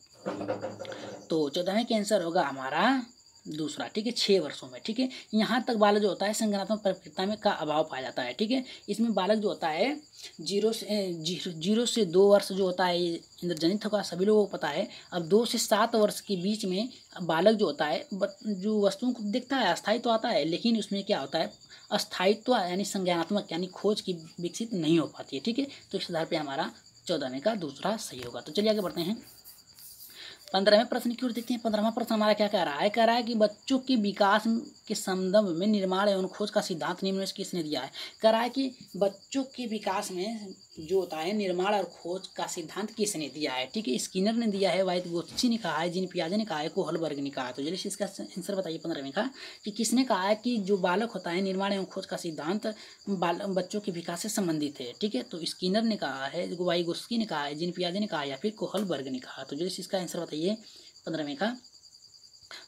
तो 14वें के आंसर होगा हमारा दूसरा। ठीक है, 6 वर्षों में। ठीक है, यहाँ तक बालक जो होता है संज्ञानात्मक परिपक्वता में का अभाव पाया जाता है। ठीक है, इसमें बालक जो होता है 0 से 2 वर्ष जो होता है इंद्रजनित होगा, सभी लोगों को पता है। अब 2 से 7 वर्ष के बीच में बालक जो होता है जो वस्तुओं को देखता है अस्थायी तो आता है, लेकिन उसमें क्या होता है अस्थायित्व यानी संज्ञानात्मक यानी खोज की विकसित नहीं हो पाती है। ठीक है, तो इस आधार पर हमारा 14वें का दूसरा सही होगा। तो चलिए आगे बढ़ते हैं 15वें प्रश्न की ओर देखते हैं। 15वां प्रश्न हमारा क्या कह रहा है, कह रहा है कि बच्चों के विकास के संदर्भ में निर्माण एवं खोज का सिद्धांत निम्न में से किसने दिया है। कह रहा है कि बच्चों के विकास में जो होता है निर्माण और खोज का सिद्धांत किसने दिया है। ठीक है, स्किनर ने दिया है, वाइटगोत्स्की ने कहा है, जीन पियाजे ने कहा है, कोहलबर्ग ने कहा है। तो जल्दी इसका आंसर बताइए 15वें का, कि किसने कहा है कि जो बालक होता है निर्माण एवं खोज का सिद्धांत बच्चों के विकास से संबंधित है। ठीक है, तो स्किनर ने कहा है, वाइटगोत्स्की ने कहा है, जीन पियाजे ने कहा या फिर कोहलबर्ग ने कहा। तो जल्दी इसका आंसर बताइए 15वें का।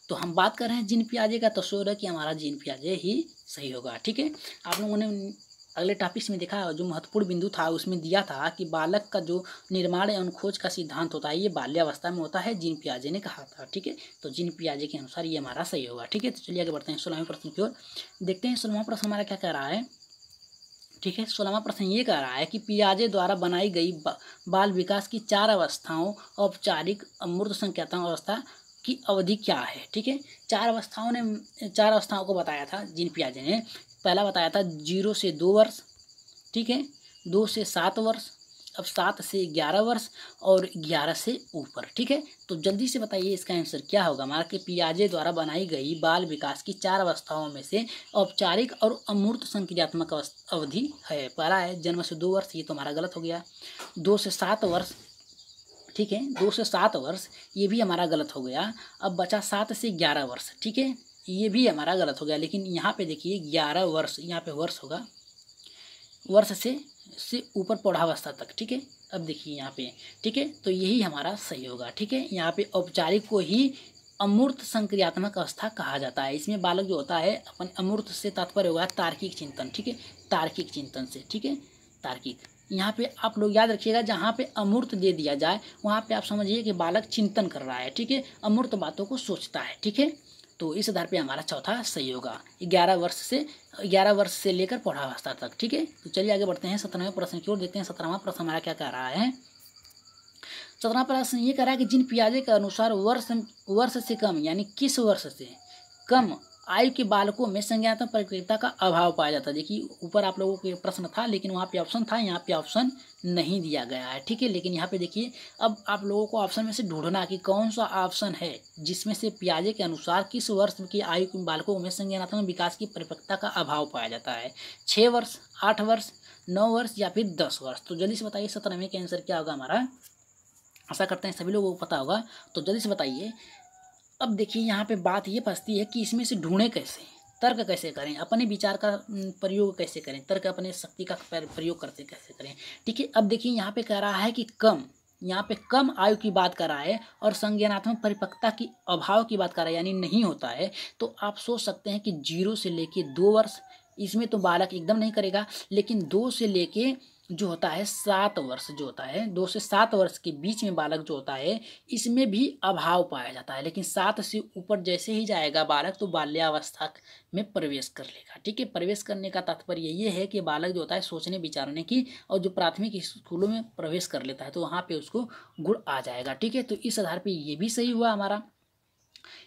तो हम बात कर रहे हैं जीन पियाजे का, तो शोर है कि हमारा जीन पियाजे ही सही होगा। ठीक है, आप लोगों ने अगले टॉपिक्स में देखा जो महत्वपूर्ण बिंदु था उसमें दिया था कि बालक का जो निर्माण एवं खोज का सिद्धांत होता है ये बाल्यावस्था में होता है, जीन पियाजे ने कहा था। ठीक है, तो जीन पियाजे के अनुसार ये हमारा सही होगा। ठीक है, तो चलिए आगे बढ़ते हैं 16वें प्रश्न की ओर। देखते हैं 16वां प्रश्न हमारा क्या कह रहा है। ठीक है, 16वां प्रश्न ये कह रहा है कि पियाजे द्वारा बनाई गई बाल विकास की 4 अवस्थाओं, औपचारिक, अमूर्त संज्ञानात्मक अवस्था की अवधि क्या है। ठीक है, 4 अवस्थाओं को बताया था जीन पियाजे ने। पहला बताया था 0 से 2 वर्ष, ठीक है, 2 से 7 वर्ष, अब 7 से 11 वर्ष और 11 से ऊपर। ठीक है, तो जल्दी से बताइए इसका आंसर क्या होगा हमारा कि पियाजे द्वारा बनाई गई बाल विकास की 4 अवस्थाओं में से औपचारिक और अमूर्त संक्रियात्मक अवधि है। पहला है जन्म से 2 वर्ष, ये तो हमारा गलत हो गया। 2 से 7 वर्ष, ठीक है, 2 से 7 वर्ष, ये भी हमारा गलत हो गया। अब बचा 7 से 11 वर्ष, ठीक है, ये भी हमारा गलत हो गया। लेकिन यहाँ पे देखिए 11 वर्ष, यहाँ पे वर्ष होगा, वर्ष से ऊपर प्रौढ़ावस्था तक। ठीक है, अब देखिए यहाँ पे, ठीक है, तो यही हमारा सही होगा। ठीक है, यहाँ पे औपचारिक को ही अमूर्त संक्रियात्मक अवस्था कहा जाता है। इसमें बालक जो होता है अपन अमूर्त से तात्पर्य होगा तार्किक चिंतन। ठीक है, तार्किक चिंतन से, ठीक है, तार्किक। यहाँ पे आप लोग याद रखिएगा जहाँ पे अमूर्त दे दिया जाए वहाँ पे आप समझिए कि बालक चिंतन कर रहा है। ठीक है, अमूर्त बातों को सोचता है। ठीक है, तो इस आधार पे हमारा चौथा सही होगा, 11 वर्ष से लेकर प्रौढ़ावस्था तक। ठीक है, तो चलिए आगे बढ़ते हैं 17वें प्रश्न की ओर। देखते हैं 17वां प्रश्न हमारा क्या कह रहा है। 17वां प्रश्न ये कह रहा है कि जिन पियाजे के अनुसार वर्ष से कम यानी किस वर्ष से कम आयु के बालकों में संज्ञानात्मक प्रक्रिया का अभाव पाया जाता है। देखिए ऊपर आप लोगों के प्रश्न था लेकिन वहाँ पे ऑप्शन था, यहाँ पे ऑप्शन नहीं दिया गया है। ठीक है, लेकिन यहाँ पे देखिए अब आप लोगों को ऑप्शन में से ढूंढना कि कौन सा ऑप्शन है जिसमें से पियाजे के अनुसार किस वर्ष की आयु के बालकों में संज्ञानात्मक विकास की परिपक्वता का अभाव पाया जाता है। 6 वर्ष, 8 वर्ष, 9 वर्ष या फिर 10 वर्ष। तो जल्दी से बताइए 17वें का आंसर क्या होगा हमारा। आशा करते हैं सभी लोगों को पता होगा, तो जल्दी से बताइए। अब देखिए यहाँ पे बात ये फंसती है कि इसमें से ढूंढें कैसे, तर्क कैसे करें, अपने विचार का प्रयोग कैसे करें, तर्क अपने शक्ति का प्रयोग करते कैसे करें। ठीक है, अब देखिए यहाँ पे कह रहा है कि कम, यहाँ पे कम आयु की बात कर रहा है और संज्ञानात्मक परिपक्वता की अभाव की बात कर रहा है यानी नहीं होता है। तो आप सोच सकते हैं कि 0 से लेके 2 वर्ष, इसमें तो बालक एकदम नहीं करेगा, लेकिन 2 से लेके जो होता है 7 वर्ष, जो होता है 2 से 7 वर्ष के बीच में बालक जो होता है इसमें भी अभाव पाया जाता है। लेकिन 7 से ऊपर जैसे ही जाएगा बालक तो बाल्यावस्था में प्रवेश कर लेगा। ठीक है, प्रवेश करने का तात्पर्य ये है कि बालक जो होता है सोचने विचारने की और जो प्राथमिक स्कूलों में प्रवेश कर लेता है तो वहाँ पे उसको गुण आ जाएगा। ठीक है, तो इस आधार पर ये भी सही हुआ हमारा,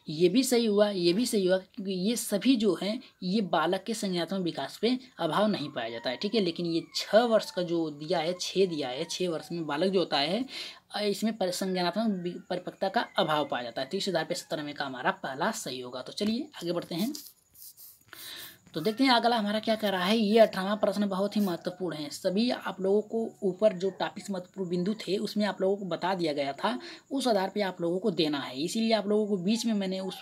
ये भी सही हुआ, ये भी सही हुआ, क्योंकि ये सभी जो हैं ये बालक के संज्ञानात्मक विकास पे अभाव नहीं पाया जाता है। ठीक है, लेकिन ये 6 वर्ष का जो दिया है, 6 दिया है, 6 वर्ष में बालक जो होता है इसमें संज्ञानात्मक परिपक्वता का अभाव पाया जाता है। तो इस आधार पर 17वें का हमारा पहला सही होगा। तो चलिए आगे बढ़ते हैं, तो देखते हैं अगला हमारा क्या कह रहा है। ये 18वां प्रश्न बहुत ही महत्वपूर्ण है। सभी आप लोगों को ऊपर जो टॉपिक्स महत्वपूर्ण बिंदु थे उसमें आप लोगों को बता दिया गया था, उस आधार पे आप लोगों को देना है। इसीलिए आप लोगों को बीच में मैंने उस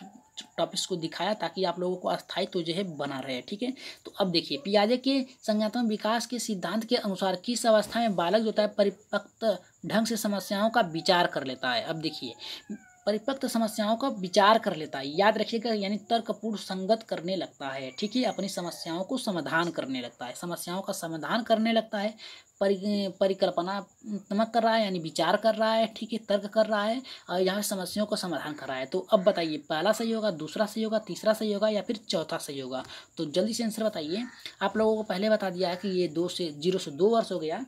टॉपिक्स को दिखाया ताकि आप लोगों को अस्थायित्व जो है बना रहे। ठीक है, तो अब देखिए पियाजे के संज्ञानात्मक विकास के सिद्धांत के अनुसार किस अवस्था में बालक जो होता है परिपक्व ढंग से समस्याओं का विचार कर लेता है। अब देखिए परिपक्व समस्याओं का विचार कर लेता है, याद रखिएगा, यानी तर्कपूर्ण संगत करने लगता है। ठीक है, अपनी समस्याओं को समाधान करने लगता है, समस्याओं का समाधान करने लगता है, परिकल्पनात्मक कर रहा है यानी विचार कर रहा है। ठीक है, तर्क कर रहा है और यहाँ समस्याओं का समाधान कर रहा है। तो अब बताइए पहला सही होगा, दूसरा सही होगा, तीसरा सही होगा या फिर चौथा सही होगा। तो जल्दी से आंसर बताइए। आप लोगों को पहले बता दिया है कि ये 0 से 2 वर्ष हो गया।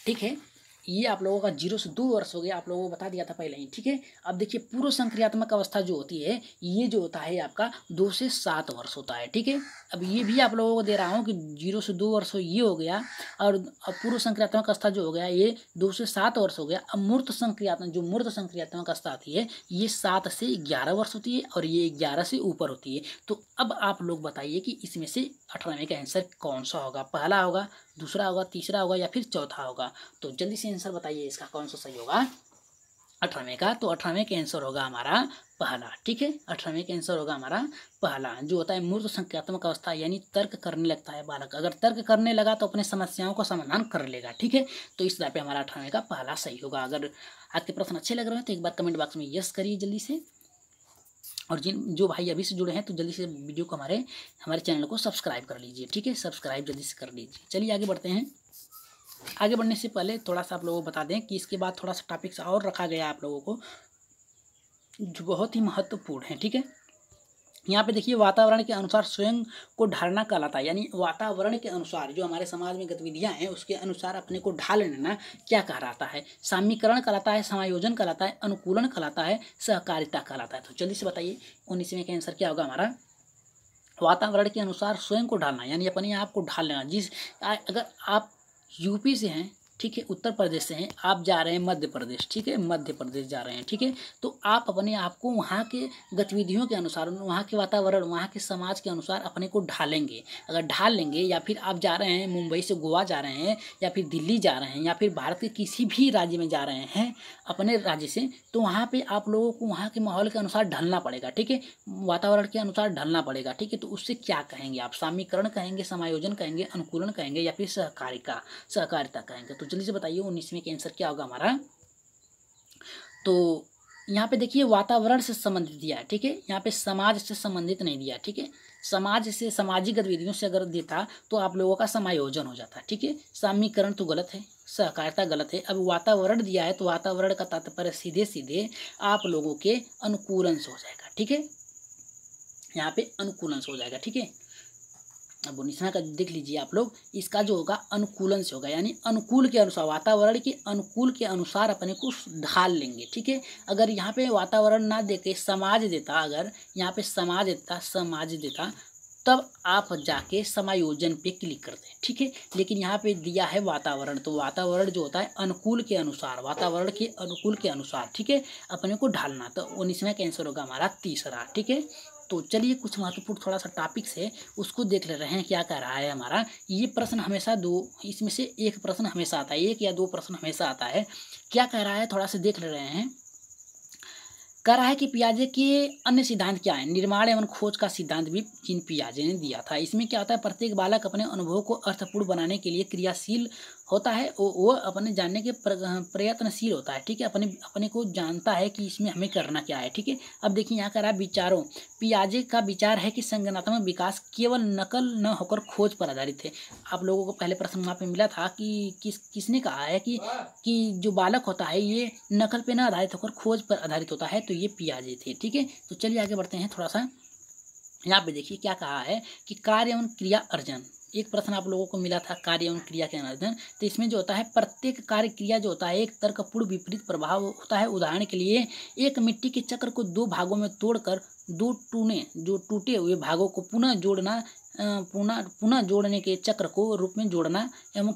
ठीक है, ये आप लोगों का 0 से 2 वर्ष हो गया, आप लोगों को बता दिया था पहले ही। ठीक है, अब देखिए पूर्व संक्रियात्मक अवस्था जो होती है ये जो होता है आपका 2 से 7 वर्ष होता है। ठीक है, अब ये भी आप लोगों को दे रहा हूँ कि 0 से 2 वर्ष हो ये हो गया, और पूर्व संक्रियात्मक अवस्था जो हो गया ये 2 से 7 वर्ष हो गया। अब मूर्त संक्रियात्मक, जो मूर्त संक्रियात्मक अवस्था आती है ये 7 से 11 वर्ष होती है और ये 11 से ऊपर होती है। तो अब आप लोग बताइए कि इसमें से 18वें का आंसर कौन सा होगा, पहला होगा, दूसरा होगा, तीसरा होगा या फिर चौथा होगा। तो जल्दी से आंसर बताइए इसका कौन सा सही होगा 18वें का। तो 18वें का आंसर होगा हमारा पहला। ठीक है, 18वें का आंसर होगा हमारा पहला, जो होता है मूर्त संक्रियात्मक अवस्था यानी तर्क करने लगता है बालक। अगर तर्क करने लगा तो अपने समस्याओं का समाधान कर लेगा। ठीक है, तो इस तरह पे हमारा 18वें का पहला सही होगा। अगर आपके प्रश्न अच्छे लग रहे हैं तो एक बार कमेंट बॉक्स में यस करिए जल्दी से। और जिन जो भाई अभी से जुड़े हैं तो जल्दी से वीडियो को हमारे चैनल को सब्सक्राइब कर लीजिए, ठीक है, सब्सक्राइब जल्दी से कर लीजिए। चलिए आगे बढ़ते हैं। आगे बढ़ने से पहले थोड़ा सा आप लोगों को बता दें कि इसके बाद थोड़ा सा टॉपिक्स और रखा गया आप लोगों को जो बहुत ही महत्वपूर्ण है, ठीक है। यहाँ पे देखिए वातावरण के अनुसार स्वयं को ढालना कहलाता है, यानी वातावरण के अनुसार जो हमारे समाज में गतिविधियाँ हैं उसके अनुसार अपने को ढाल लेना क्या कहलाता है? सामीकरण कहलाता है, समायोजन कहलाता है, अनुकूलन कहलाता है, सहकारिता कहलाता है। तो जल्दी से बताइए 19वें का आंसर क्या होगा हमारा? वातावरण के अनुसार स्वयं को ढालना, यानी अपने आप को ढाल लेना। अगर आप यूपी से हैं, ठीक है, उत्तर प्रदेश से हैं, आप जा रहे हैं मध्य प्रदेश, ठीक है, मध्य प्रदेश जा रहे हैं, ठीक है, तो आप अपने आप को वहाँ के गतिविधियों के अनुसार, वहाँ के वातावरण, वहाँ के समाज के अनुसार अपने को ढालेंगे। अगर ढाल लेंगे, या फिर आप जा रहे हैं मुंबई से गोवा जा रहे हैं, या फिर दिल्ली जा रहे हैं, या फिर भारत के किसी भी राज्य में जा रहे हैं अपने राज्य से, तो वहाँ पे आप लोगों को वहाँ के माहौल के अनुसार ढलना पड़ेगा, ठीक है, वातावरण के अनुसार ढलना पड़ेगा, ठीक है। तो उससे क्या कहेंगे आप? सामीकरण कहेंगे, समायोजन कहेंगे, अनुकूलन कहेंगे, या फिर सहकारिता कहेंगे? तो जल्दी से बताइए 19वें के आंसर क्या होगा हमारा? तो यहाँ पे देखिए वातावरण से संबंधित दिया है, ठीक है, यहाँ पे समाज से संबंधित नहीं दिया, ठीक है। समाज से, सामाजिक गतिविधियों से अगर देता तो आप लोगों का समायोजन हो जाता, ठीक है। सामीकरण तो गलत है, सहकारिता गलत है। अब वातावरण दिया है तो वातावरण का तात्पर्य सीधे सीधे आप लोगों के अनुकूलन से हो जाएगा, ठीक है, यहाँ पे अनुकूलन से हो जाएगा, ठीक है। अब 19वां का देख लीजिए आप लोग, इसका जो होगा अनुकूलन से होगा, यानी अनुकूल के अनुसार, वातावरण के अनुकूल के अनुसार अपने को ढाल लेंगे, ठीक है। अगर यहाँ पे वातावरण ना देके समाज देता, अगर यहाँ पे समाज देता तब आप जाके समायोजन पे क्लिक करते हैं, ठीक है। लेकिन यहाँ पे दिया है वातावरण, तो वातावरण जो होता है अनुकूल के अनुसार, वातावरण के अनुकूल के अनुसार, ठीक है, अपने को ढालना। तो 19वां का आंसर होगा हमारा तीसरा, ठीक है। तो चलिए कुछ महत्वपूर्ण थोड़ा सा टॉपिक्स है उसको देख ले रहे हैं, क्या कह रहा है हमारा। ये प्रश्न हमेशा इसमें से एक प्रश्न हमेशा आता है, एक या दो प्रश्न हमेशा आता है। क्या कह रहा है थोड़ा सा देख ले रहे हैं। कह रहा है कि पियाजे के अन्य सिद्धांत क्या है? निर्माण एवं खोज का सिद्धांत भी जीन पियाजे ने दिया था। इसमें क्या होता है, प्रत्येक बालक अपने अनुभव को अर्थपूर्ण बनाने के लिए क्रियाशील होता है, वो अपने जानने के प्रयत्नशील होता है, ठीक है, अपने को जानता है कि इसमें हमें करना क्या है, ठीक है। अब देखिए यहाँ कह रहा है विचारों, पियाजे का विचार है कि संज्ञानात्मक विकास केवल नकल न होकर खोज पर आधारित है। आप लोगों को पहले प्रश्न वहाँ पे मिला था कि किसने कहा है कि जो बालक होता है ये नकल पे न आधारित होकर खोज पर आधारित होता है, तो ये पियाजे थे, ठीक है। तो चलिए आगे बढ़ते हैं थोड़ा सा। यहाँ पे देखिए क्या कहा है कि कार्य एवं क्रिया अर्जन, एक प्रश्न आप लोगों को मिला था कार्य एवं क्रिया के अर्जन। तो इसमें जो होता है प्रत्येक कार्य क्रिया जो होता है एक तर्कपूर्ण विपरीत प्रभाव होता है। उदाहरण के लिए एक मिट्टी के चक्र को दो भागों में तोड़कर दो टूटे हुए भागों को पुनः जोड़ने के चक्र को रूप में जोड़ना एवं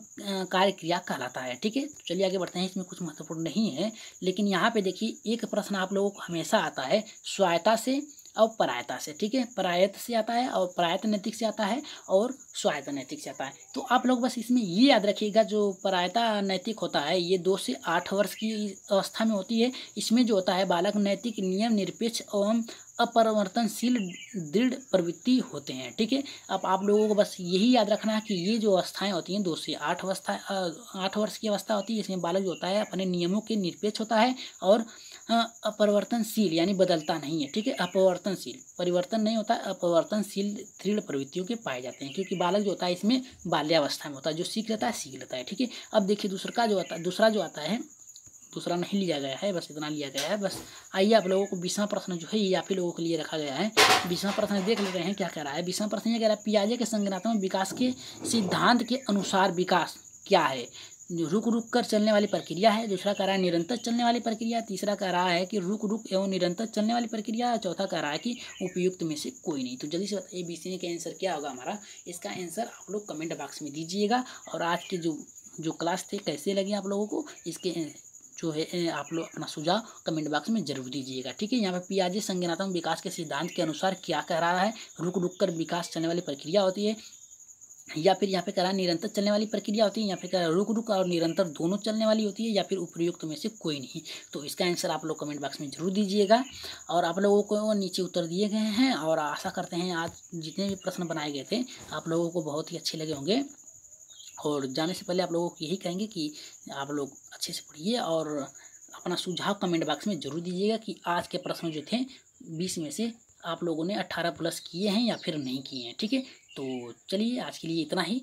कार्य क्रिया कहलाता है, ठीक है। चलिए आगे बढ़ते हैं, इसमें कुछ महत्वपूर्ण नहीं है, लेकिन यहाँ पे देखिए एक प्रश्न आप लोगों को हमेशा आता है स्वायत्ता से और परायता से, ठीक है, परायत से आता है और परायत नैतिक से आता है और स्वायत्त नैतिक से आता है। तो आप लोग बस इसमें ये याद रखिएगा, जो परायता नैतिक होता है ये 2 से 8 वर्ष की अवस्था में होती है। इसमें जो होता है बालक नैतिक नियम निरपेक्ष एवं अपरिवर्तनशील दृढ़ प्रवृत्ति होते हैं, ठीक है। अब आप लोगों को बस यही याद रखना है कि ये जो अवस्थाएं होती हैं 2 से 8 वर्ष की अवस्था होती है। इसमें बालक जो होता है अपने नियमों के निरपेक्ष होता है और अपरिवर्तनशील यानी बदलता नहीं है, ठीक है, अपरिवर्तनशील, परिवर्तन नहीं होता, अपरिवर्तनशील दृढ़ प्रवृत्तियों के पाए जाते हैं, क्योंकि बालक जो होता है इसमें बाल्यावस्था में होता है, जो सीख लेता है, ठीक है। अब देखिए दूसरा जो आता है दूसरा नहीं लिया गया है, बस इतना लिया गया है बस। आइए आप लोगों को 20वां प्रश्न जो है ये आप ही लोगों के लिए रखा गया है। 20वां प्रश्न देख ले रहे हैं क्या कह रहा है। 20वां प्रश्न ये कह रहा है पियाजे के संज्ञानात्मक विकास के सिद्धांत के अनुसार विकास क्या है? रुक कर चलने वाली प्रक्रिया है। दूसरा कह रहा है निरंतर चलने वाली प्रक्रिया। तीसरा कह रहा है कि रुक एवं निरंतर चलने वाली प्रक्रिया। चौथा कह रहा है कि उपयुक्त में से कोई नहीं। तो जल्दी से बताइए बीसीए का आंसर क्या होगा हमारा। इसका आंसर आप लोग कमेंट बॉक्स में दीजिएगा। और आज के जो क्लास थे कैसे लगे आप लोगों को, इसके जो है आप लोग अपना सुझाव कमेंट बॉक्स में जरूर दीजिएगा, ठीक है। यहाँ पे पियाजे संज्ञानात्मक विकास के सिद्धांत के अनुसार क्या कह रहा है, रुक कर विकास चलने वाली प्रक्रिया होती है, या फिर यहाँ पे कह रहा है निरंतर चलने वाली प्रक्रिया होती है, यहाँ पे कह रहा है रुक और निरंतर दोनों चलने वाली होती है, या फिर उपयुक्त में से कोई नहीं। तो इसका आंसर आप लोग कमेंट बॉक्स में जरूर दीजिएगा। और आप लोगों को नीचे उत्तर दिए गए हैं, और आशा करते हैं आज जितने भी प्रश्न बनाए गए थे आप लोगों को बहुत ही अच्छे लगे होंगे। और जाने से पहले आप लोगों को यही कहेंगे कि आप लोग अच्छे से पढ़िए और अपना सुझाव कमेंट बॉक्स में जरूर दीजिएगा कि आज के प्रश्न जो थे 20 में से आप लोगों ने 18 प्लस किए हैं या फिर नहीं किए हैं। ठीक है, तो चलिए आज के लिए इतना ही।